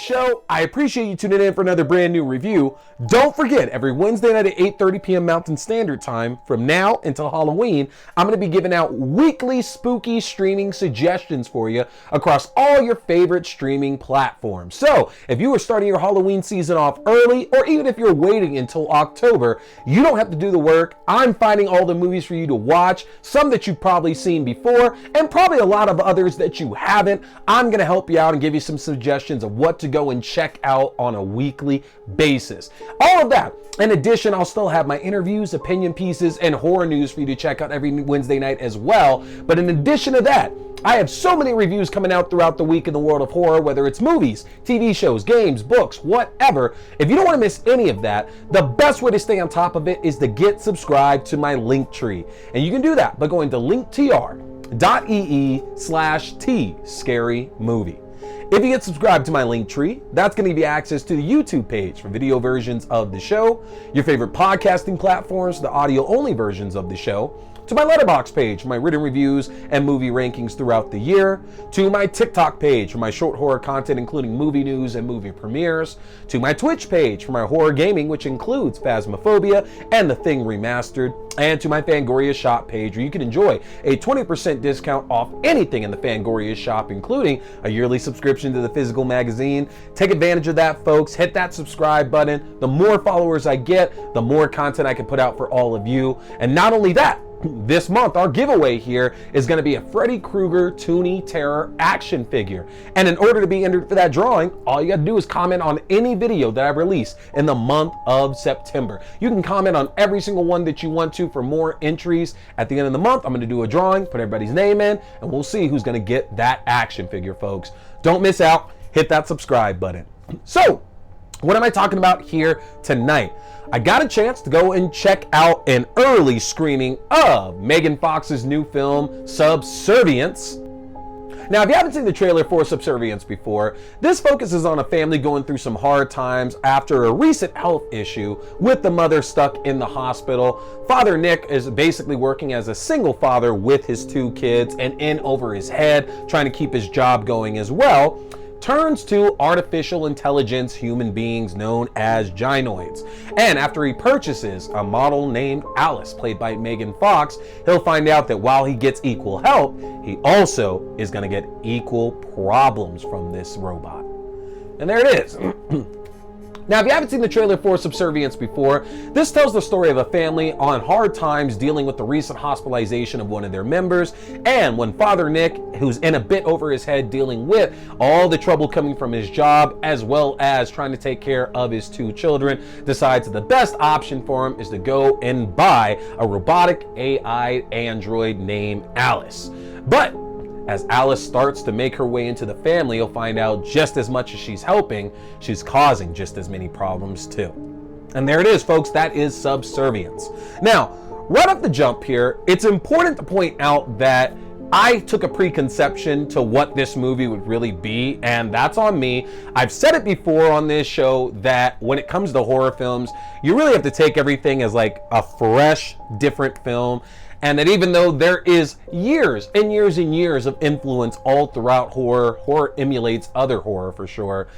show. I appreciate you tuning in for another brand new review. Don't forget, every Wednesday night at 8:30 p.m. Mountain Standard Time, from now until Halloween, I'm going to be giving out weekly spooky streaming suggestions for you across all your favorite streaming platforms. So, if you are starting your Halloween season off early, or even if you're waiting until October, you don't have to do the work. I'm finding all the movies for you to watch, some that you've probably seen before, and probably a lot of others that you haven't. I'm going to help you out and give you some suggestions of what to go and check out on a weekly basis. All of that. In addition, I'll still have my interviews, opinion pieces, and horror news for you to check out every Wednesday night as well. But in addition to that, I have so many reviews coming out throughout the week in the world of horror, whether it's movies, TV shows, games, books, whatever. If you don't want to miss any of that, the best way to stay on top of it is to get subscribed to my Linktree. And you can do that by going to linktr.ee/T-Scary-Movie. If you get subscribed to my Linktree, that's going to give you access to the YouTube page for video versions of the show, your favorite podcasting platforms, the audio-only versions of the show, to my Letterboxd page for my written reviews and movie rankings throughout the year, to my TikTok page for my short horror content including movie news and movie premieres, to my Twitch page for my horror gaming which includes Phasmophobia and The Thing Remastered, and to my Fangoria shop page where you can enjoy a 20% discount off anything in the Fangoria shop, including a yearly subscription to the physical magazine. Take advantage of that, folks. Hit that subscribe button. The more followers I get, the more content I can put out for all of you. And not only that, this month, our giveaway here is going to be a Freddy Krueger Toonie Terror action figure. And in order to be entered for that drawing, all you got to do is comment on any video that I release in the month of September. You can comment on every single one that you want to for more entries. At the end of the month, I'm going to do a drawing, put everybody's name in, and we'll see who's going to get that action figure, folks. Don't miss out. Hit that subscribe button. So, what am I talking about here tonight? I got a chance to go and check out an early screening of Megan Fox's new film, Subservience. Now, if you haven't seen the trailer for Subservience before, this focuses on a family going through some hard times after a recent health issue with the mother stuck in the hospital. Father Nick is basically working as a single father with his two kids and in over his head, trying to keep his job going as well. Turns to artificial intelligence human beings known as gynoids. And after he purchases a model named Alice, played by Megan Fox, he'll find out that while he gets equal help, he also is going to get equal problems from this robot. And there it is. Now, if you haven't seen the trailer for Subservience before, this tells the story of a family on hard times dealing with the recent hospitalization of one of their members, and when Father Nick, who's in a bit over his head dealing with all the trouble coming from his job, as well as trying to take care of his two children, decides that the best option for him is to go and buy a robotic AI android named Alice. But as Alice starts to make her way into the family, you'll find out just as much as she's helping, she's causing just as many problems too. And there it is, folks. That is Subservience. Now, right off the jump here, it's important to point out that I took a preconception to what this movie would really be, and that's on me. I've said it before on this show that when it comes to horror films, you really have to take everything as like a fresh, different film. And that even though there is years and years and years of influence all throughout horror emulates other horror for sure.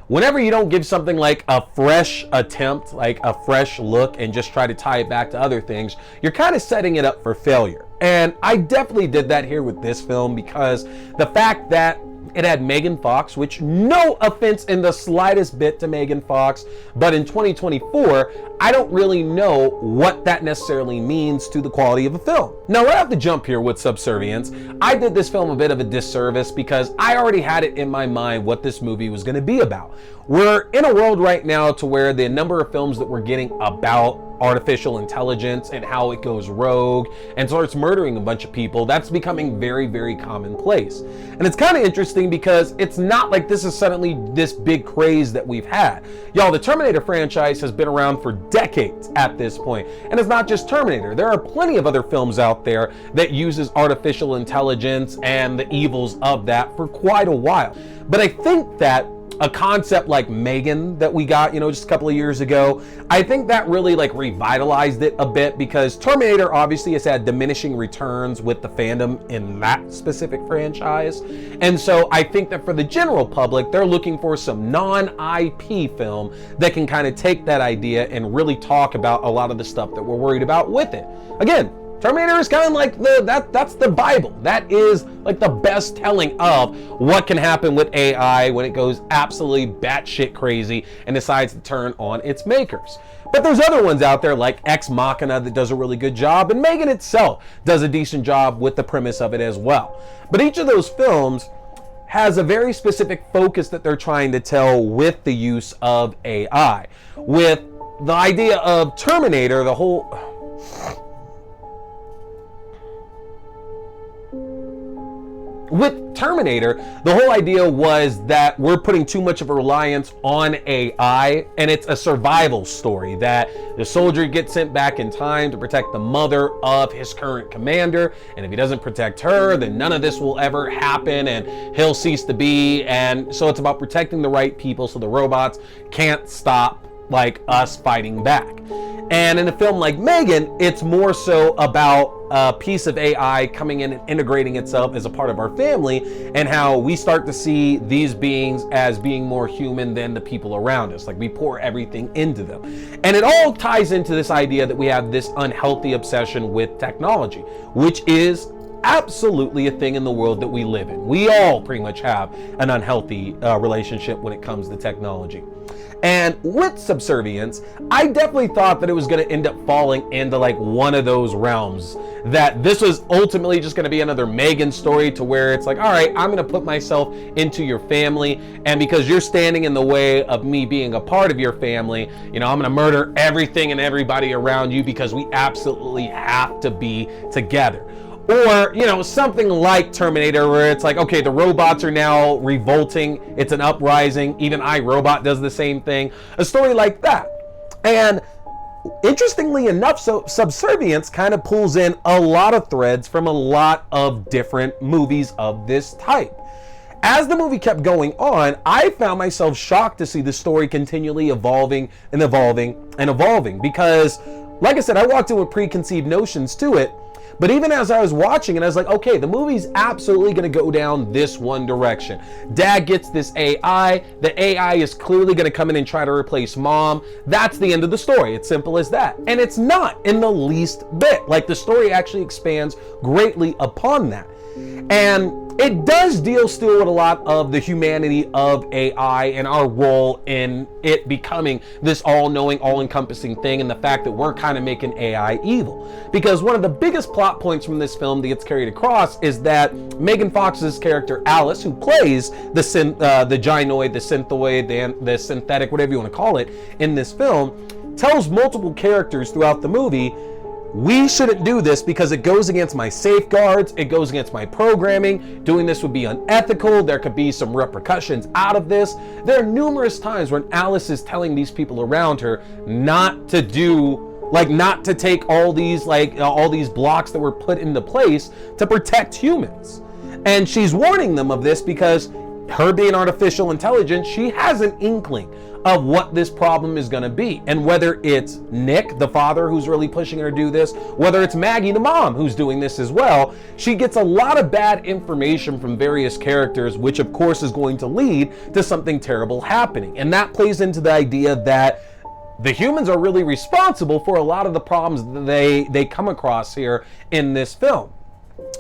Whenever you don't give something like a fresh attempt, like a fresh look, and just try to tie it back to other things, you're kind of setting it up for failure. And I definitely did that here with this film, because the fact that it had Megan Fox, which no offense in the slightest bit to Megan Fox, but in 2024, I don't really know what that necessarily means to the quality of a film. Now, right off the jump here with Subservience, I did this film a bit of a disservice because I already had it in my mind what this movie was going to be about. We're in a world right now to where the number of films that we're getting about artificial intelligence and how it goes rogue and starts murdering a bunch of people, that's becoming very, very commonplace. And it's kind of interesting because it's not like this is suddenly this big craze that we've had. Y'all, the Terminator franchise has been around for decades at this point. And it's not just Terminator. There are plenty of other films out there that uses artificial intelligence and the evils of that for quite a while. But I think that a concept like Megan that we got, just a couple of years ago, I think that really like revitalized it a bit, because Terminator obviously has had diminishing returns with the fandom in that specific franchise. And so I think that for the general public, they're looking for some non-IP film that can kind of take that idea and really talk about a lot of the stuff that we're worried about with it. Again, Terminator is kind of like that's the Bible. That is like the best telling of what can happen with AI when it goes absolutely batshit crazy and decides to turn on its makers. But there's other ones out there like Ex-Machina that does a really good job, and Megan itself does a decent job with the premise of it as well. But each of those films has a very specific focus that they're trying to tell with the use of AI. With the idea of Terminator, With Terminator, the whole idea was that we're putting too much of a reliance on AI, and it's a survival story that the soldier gets sent back in time to protect the mother of his current commander, and if he doesn't protect her, then none of this will ever happen and he'll cease to be. And so it's about protecting the right people so the robots can't stop like us fighting back. And in a film like Megan, it's more so about a piece of AI coming in and integrating itself as a part of our family, and how we start to see these beings as being more human than the people around us. Like, we pour everything into them. And it all ties into this idea that we have this unhealthy obsession with technology, which is absolutely a thing in the world that we live in. We all pretty much have an unhealthy relationship when it comes to technology. And with Subservience, I definitely thought that it was going to end up falling into like one of those realms, that this was ultimately just going to be another Megan story, to where it's like, all right, I'm going to put myself into your family, and because you're standing in the way of me being a part of your family, I'm going to murder everything and everybody around you because we absolutely have to be together. Or, something like Terminator, where it's like, okay, the robots are now revolting. It's an uprising. Even iRobot does the same thing. A story like that. And interestingly enough, so Subservience kind of pulls in a lot of threads from a lot of different movies of this type. As the movie kept going on, I found myself shocked to see the story continually evolving and evolving and evolving. Because, like I said, I walked in with preconceived notions to it. But even as I was watching it, I was like, okay, the movie's absolutely going to go down this one direction. Dad gets this AI. The AI is clearly going to come in and try to replace mom. That's the end of the story. It's simple as that. And it's not in the least bit. Like, the story actually expands greatly upon that. And it does deal still with a lot of the humanity of AI and our role in it becoming this all-knowing, all-encompassing thing, and the fact that we're kind of making AI evil. Because one of the biggest plot points from this film that gets carried across is that Megan Fox's character Alice, who plays the gynoid, the synthoid, the synthetic, whatever you want to call it, in this film, tells multiple characters throughout the movie, we shouldn't do this because it goes against my safeguards, it goes against my programming, doing this would be unethical, there could be some repercussions out of this. There are numerous times when Alice is telling these people around her not to do, not to take all these blocks that were put into place to protect humans. And she's warning them of this because her being artificial intelligence, she has an inkling of what this problem is going to be. And whether it's Nick, the father, who's really pushing her to do this, whether it's Maggie, the mom, who's doing this as well, she gets a lot of bad information from various characters, which of course is going to lead to something terrible happening. And that plays into the idea that the humans are really responsible for a lot of the problems that they come across here in this film.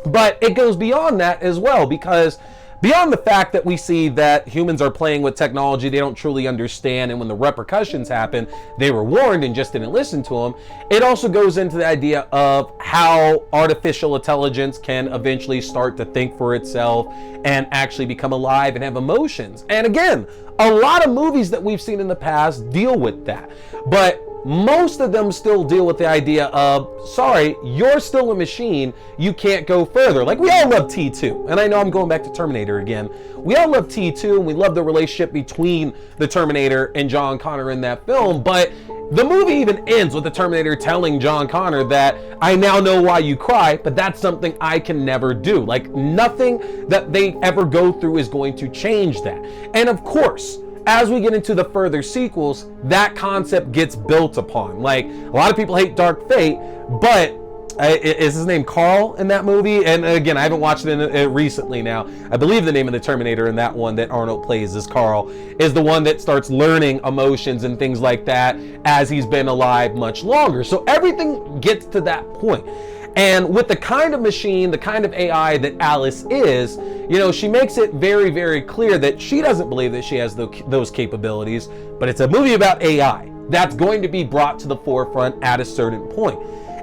But it goes beyond that as well, because beyond the fact that we see that humans are playing with technology they don't truly understand, and when the repercussions happen, they were warned and just didn't listen to them, it also goes into the idea of how artificial intelligence can eventually start to think for itself and actually become alive and have emotions. And again, a lot of movies that we've seen in the past deal with that. But most of them still deal with the idea of, sorry, you're still a machine, you can't go further. Like, we all love T2, and I know I'm going back to Terminator again. We all love T2, and we love the relationship between the Terminator and John Connor in that film, but the movie even ends with the Terminator telling John Connor that, I now know why you cry, but that's something I can never do. Like, nothing that they ever go through is going to change that. And of course, as we get into the further sequels, that concept gets built upon. Like, a lot of people hate Dark Fate, but is his name Carl in that movie? And again, I haven't watched it recently now. I believe the name of the Terminator in that one that Arnold plays as Carl is the one that starts learning emotions and things like that as he's been alive much longer. So everything gets to that point. And with the kind of machine, the kind of AI that Alice is, you know, she makes it very, very clear that she doesn't believe that she has those capabilities, but it's a movie about AI that's going to be brought to the forefront at a certain point.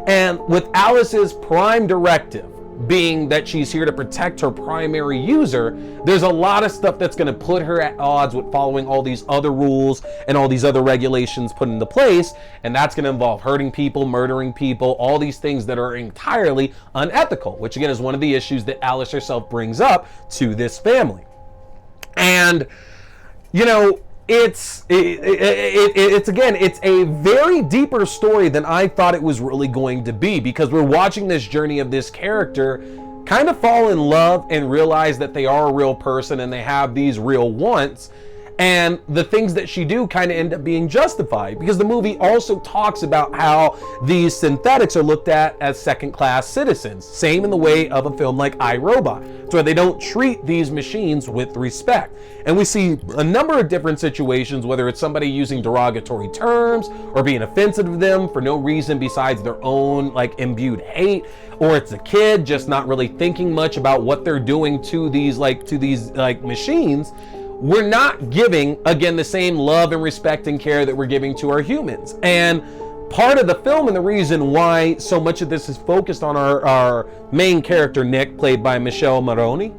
And with Alice's prime directive being that she's here to protect her primary user, there's a lot of stuff that's going to put her at odds with following all these other rules and all these other regulations put into place, and that's going to involve hurting people, murdering people, all these things that are entirely unethical, which again is one of the issues that Alice herself brings up to this family. And you know, it's again, it's a very deeper story than I thought it was really going to be, because we're watching this journey of this character kind of fall in love and realize that they are a real person and they have these real wants, and the things that she do kind of end up being justified, because the movie also talks about how these synthetics are looked at as second-class citizens, same in the way of a film like I, Robot, where they don't treat these machines with respect. And we see a number of different situations, whether it's somebody using derogatory terms or being offensive to them for no reason besides their own like imbued hate, or it's a kid just not really thinking much about what they're doing to these machines. We're not giving, again, the same love and respect and care that we're giving to our humans. And part of the film, and the reason why so much of this is focused on our main character, Nick, played by Michelle Maroney,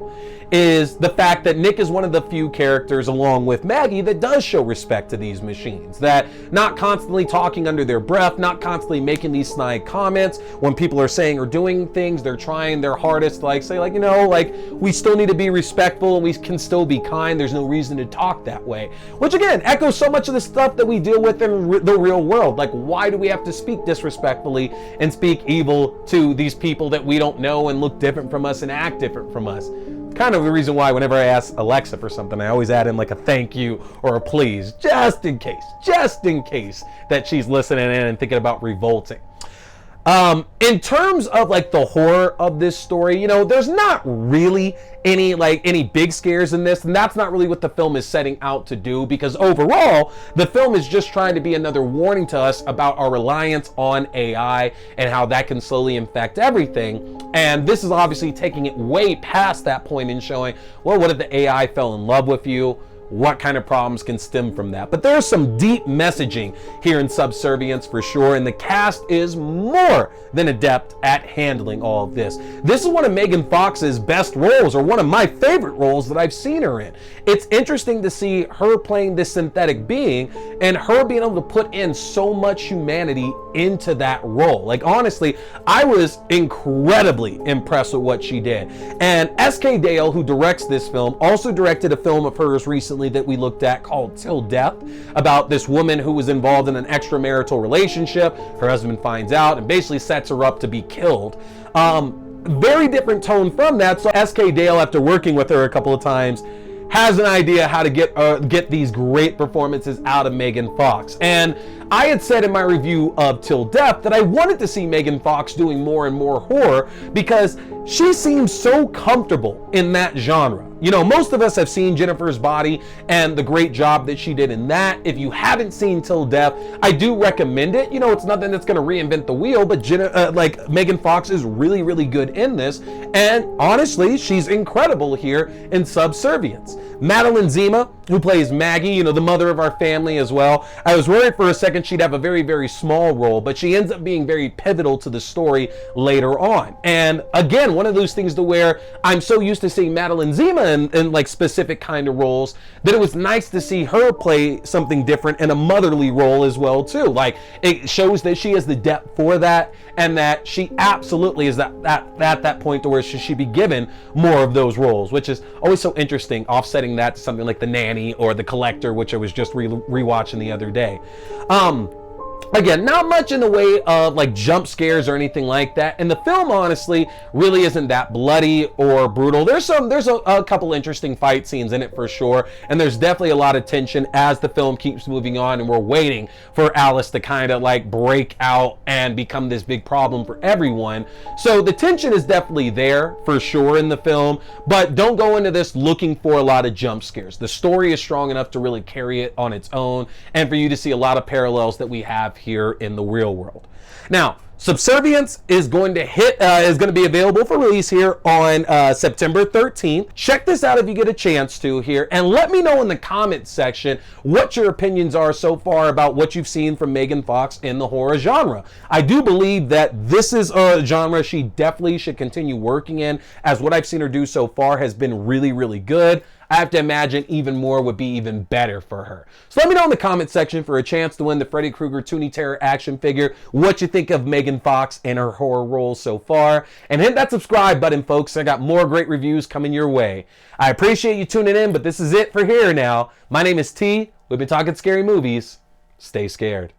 is the fact that Nick is one of the few characters, along with Maggie, that does show respect to these machines. That not constantly talking under their breath, not constantly making these snide comments when people are saying or doing things. They're trying their hardest to say, you know, we still need to be respectful and we can still be kind. There's no reason to talk that way. Which again, echoes so much of the stuff that we deal with in the real world. Like, why do we have to speak disrespectfully and speak evil to these people that we don't know and look different from us and act different from us? Kind of the reason why whenever I ask Alexa for something, I always add in like a thank you or a please, just in case that she's listening in and thinking about revolting. In terms of like the horror of this story, you know, there's not really any big scares in this, and that's not really what the film is setting out to do, because overall the film is just trying to be another warning to us about our reliance on AI and how that can slowly infect everything. And this is obviously taking it way past that point and showing, well, what if the AI fell in love with you? What kind of problems can stem from that? But there's some deep messaging here in Subservience for sure, and the cast is more than adept at handling all of this. This is one of Megan Fox's best roles, or one of my favorite roles that I've seen her in. It's interesting to see her playing this synthetic being and her being able to put in so much humanity into that role. Like, honestly, I was incredibly impressed with what she did. And S.K. Dale, who directs this film, also directed a film of hers recently that we looked at called Till Death, about this woman who was involved in an extramarital relationship. Her husband finds out and basically sets her up to be killed. Very different tone from that. So S.K. Dale, after working with her a couple of times, has an idea how to get these great performances out of Megan Fox. And I had said in my review of Till Death that I wanted to see Megan Fox doing more and more horror, because she seems so comfortable in that genre. You know, most of us have seen Jennifer's Body and the great job that she did in that. If you haven't seen Till Death, I do recommend it. You know, it's nothing that's going to reinvent the wheel, but Megan Fox is really, really good in this. And honestly, she's incredible here in Subservience. Madeline Zima, who plays Maggie, you know, the mother of our family as well. I was worried for a second she'd have a very, very small role, but she ends up being very pivotal to the story later on. And again, one of those things to where I'm so used to seeing Madeline Zima in like specific kind of roles that it was nice to see her play something different in a motherly role as well too. Like, it shows that she has the depth for that, and that she absolutely is at that point to where she should be given more of those roles, which is always so interesting, offsetting that to something like The Nanny or The Collector, which I was just rewatching the other day. Again, not much in the way of like jump scares or anything like that. And the film honestly really isn't that bloody or brutal. There's a couple interesting fight scenes in it for sure. And there's definitely a lot of tension as the film keeps moving on, and we're waiting for Alice to kind of like break out and become this big problem for everyone. So the tension is definitely there for sure in the film, but don't go into this looking for a lot of jump scares. The story is strong enough to really carry it on its own, and for you to see a lot of parallels that we have here in the real world. Now, Subservience is going to be available for release here on September 13th. Check this out if you get a chance to here, and let me know in the comments section what your opinions are so far about what you've seen from Megan Fox in the horror genre. I do believe that this is a genre she definitely should continue working in, as what I've seen her do so far has been really, really good. I have to imagine even more would be even better for her. So let me know in the comment section for a chance to win the Freddy Krueger Toonie Terror action figure, what you think of Megan Fox and her horror roles so far. And hit that subscribe button, folks. I got more great reviews coming your way. I appreciate you tuning in, but this is it for here now. My name is T. We've been talking scary movies. Stay scared.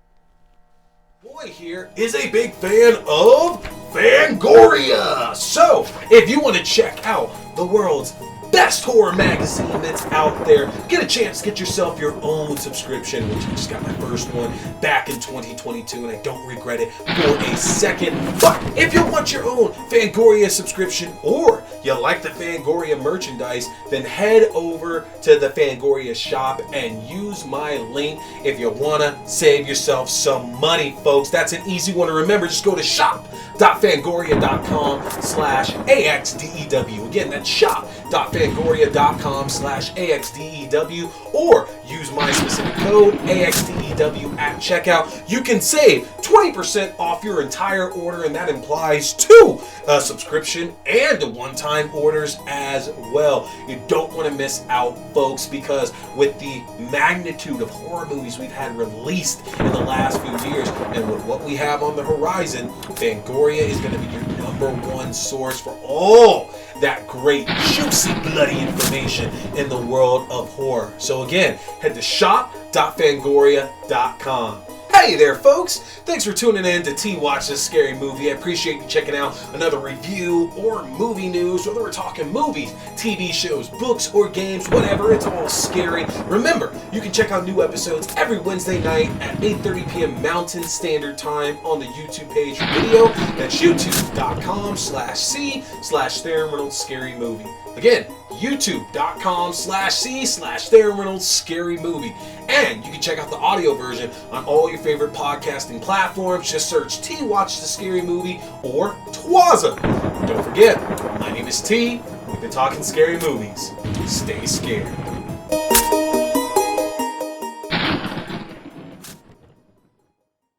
Boy here is a big fan of Fangoria. So, if you want to check out the world's best horror magazine that's out there, get a chance to get yourself your own subscription, which I just got my first one back in 2022, and I don't regret it for a second. But if you want your own Fangoria subscription, or you like the Fangoria merchandise, then head over to the Fangoria shop and use my link if you want to save yourself some money, folks. That's an easy one to remember. Just go to shop.fangoria.com/AXDEW. Again, that's shop.fangoria.com/AXDEW, or use my specific code AXDEW at checkout. You can save 20% off your entire order, and that implies 2 subscription and one-time orders as well. You don't want to miss out, folks, because with the magnitude of horror movies we've had released in the last few years, and with what we have on the horizon, Fangoria is going to be your #1 source for all that great, juicy, bloody information in the world of horror. So again, head to shop.fangoria.com. Hey there, folks! Thanks for tuning in to T Watch This Scary Movie. I appreciate you checking out another review or movie news, whether we're talking movies, TV shows, books, or games, whatever, it's all scary. Remember, you can check out new episodes every Wednesday night at 8:30 p.m. Mountain Standard Time on the YouTube page for video. That's youtube.com/C/Theron Reynolds Scary Movie. Again, youtube.com/C/Theron Reynolds Scary Movie. And you can check out the audio version on all your favorite podcasting platforms. Just search T Watch the Scary Movie or TWASM. Don't forget, my name is T. We've been talking scary movies. Stay scared.